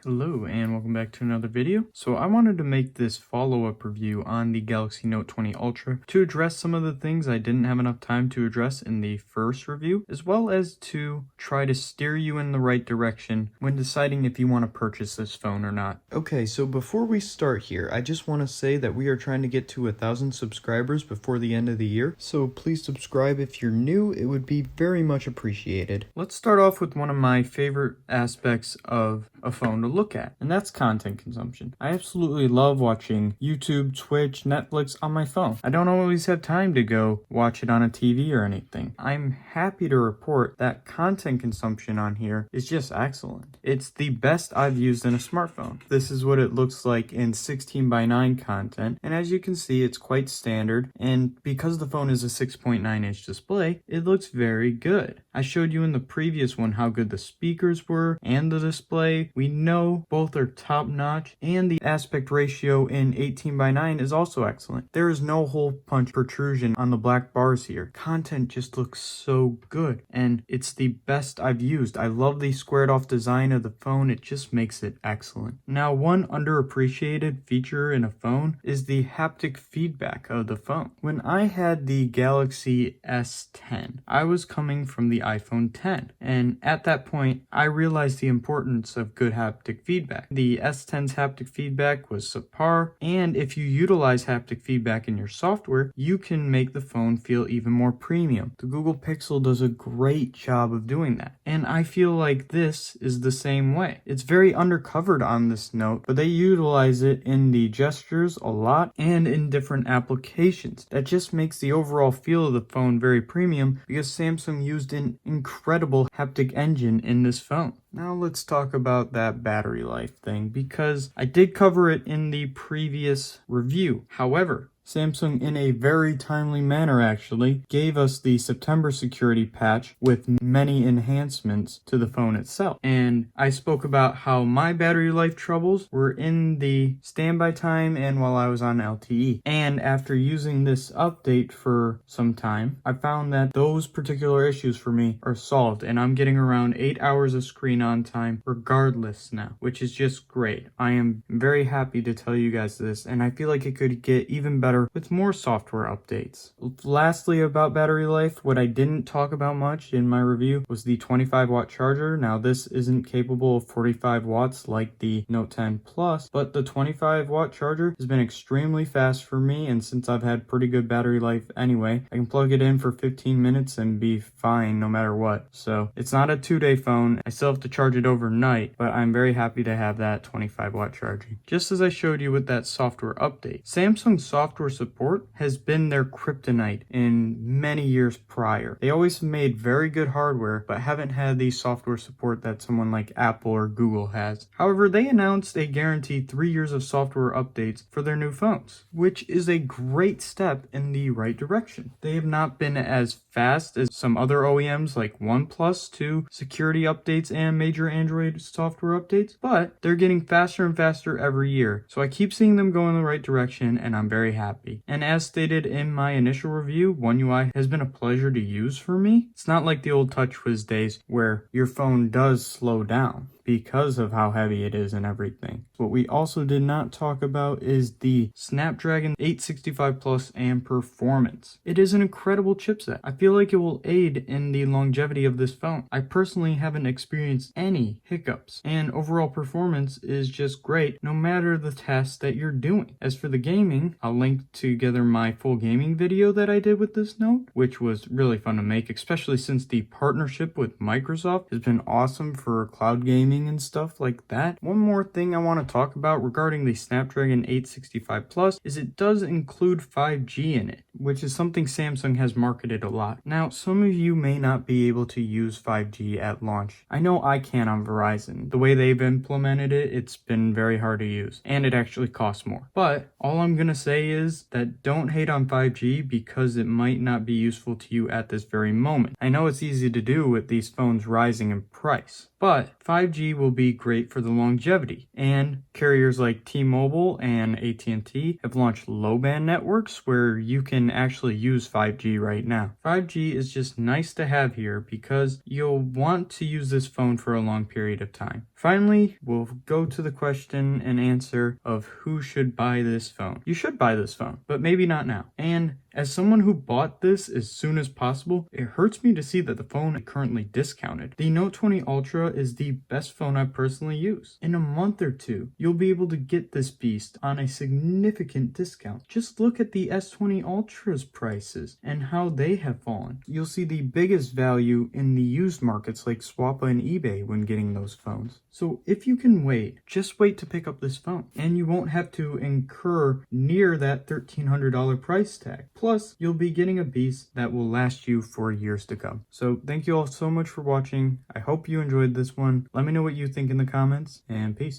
Hello and welcome back to another video. So I wanted to make this follow-up review on the Galaxy Note 20 Ultra to address some of the things I didn't have enough time to address in the first review, as well as to try to steer you in the right direction when deciding if you want to purchase this phone or not. Okay, so before we start here, I just want to say that we are trying to get to 1,000 subscribers before the end of the year, so please subscribe if you're new. It would be very much appreciated. Let's start off with one of my favorite aspects of a phone to look at, and that's content consumption. I absolutely love watching YouTube, Twitch, Netflix on my phone. I don't always have time to go watch it on a TV or anything. I'm happy to report that content consumption on here is just excellent. It's the best I've used in a smartphone. This is what it looks like in 16:9 content, and as you can see, it's quite standard, and because the phone is a 6.9-inch display, it looks very good. I showed you in the previous one how good the speakers were and the display. We know both are top-notch, and the aspect ratio in 18:9 is also excellent. There is no hole punch protrusion on the black bars here. Content just looks so good, and it's the best I've used. I love the squared off design of the phone. It just makes it excellent. Now, one underappreciated feature in a phone is the haptic feedback of the phone. When I had the Galaxy S10, I was coming from the iPhone 10, and at that point, I realized the importance of good haptic feedback. The S10's haptic feedback was subpar, and if you utilize haptic feedback in your software, you can make the phone feel even more premium. The Google Pixel does a great job of doing that, and I feel like this is the same way. It's very undercovered on this Note, but they utilize it in the gestures a lot and in different applications. That just makes the overall feel of the phone very premium because Samsung used an incredible haptic engine in this phone. Now let's talk about that battery life thing, because I did cover it in the previous review. However, Samsung, in a very timely manner actually, gave us the September security patch with many enhancements to the phone itself. And I spoke about how my battery life troubles were in the standby time and while I was on LTE. And after using this update for some time, I found that those particular issues for me are solved, and I'm getting around 8 hours of screen on time regardless now, which is just great. I am very happy to tell you guys this, and I feel like it could get even better with more software updates. Lastly, about battery life, what I didn't talk about much in my review was the 25-watt charger. Now, this isn't capable of 45 watts like the Note 10 Plus, but the 25-watt charger has been extremely fast for me, and since I've had pretty good battery life anyway, I can plug it in for 15 minutes and be fine no matter what. So it's not a 2-day phone. I still have to charge it overnight, but I'm very happy to have that 25-watt charging. Just as I showed you with that software update, Samsung software support has been their kryptonite in many years prior. They always made very good hardware, but haven't had the software support that someone like Apple or Google has. However, they announced a guaranteed 3 years of software updates for their new phones, which is a great step in the right direction. They have not been as fast as some other OEMs like OnePlus to security updates and major Android software updates, but they're getting faster and faster every year. So I keep seeing them go in the right direction, and I'm very happy. And as stated in my initial review, One UI has been a pleasure to use for me. It's not like the old TouchWiz days where your phone does slow down because of how heavy it is and everything. What we also did not talk about is the Snapdragon 865 Plus and performance. It is an incredible chipset. I feel like it will aid in the longevity of this phone. I personally haven't experienced any hiccups, and overall performance is just great no matter the task that you're doing. As for the gaming, I'll link together my full gaming video that I did with this Note, which was really fun to make, especially since the partnership with Microsoft has been awesome for cloud gaming and stuff like that. One more thing I want to talk about regarding the Snapdragon 865 Plus is it does include 5G in it, which is something Samsung has marketed a lot. Now, some of you may not be able to use 5G at launch. I know I can on Verizon. The way they've implemented it, it's been very hard to use, and it actually costs more. But all I'm gonna say is that don't hate on 5G because it might not be useful to you at this very moment. I know it's easy to do with these phones rising in price, but 5G 5G will be great for the longevity, and carriers like T-Mobile and AT&T have launched low-band networks where you can actually use 5G right now. 5G is just nice to have here because you'll want to use this phone for a long period of time. Finally, we'll go to the question and answer of who should buy this phone. You should buy this phone, but maybe not now. And as someone who bought this as soon as possible, it hurts me to see that the phone is currently discounted. The Note 20 Ultra is the best phone I've personally used. In a month or two, you'll be able to get this beast on a significant discount. Just look at the S20 Ultra's prices and how they have fallen. You'll see the biggest value in the used markets like Swappa and eBay when getting those phones. So if you can wait, just wait to pick up this phone, and you won't have to incur near that $1,300 price tag. Plus, you'll be getting a beast that will last you for years to come. So thank you all so much for watching. I hope you enjoyed this one. Let me know what you think in the comments, and peace.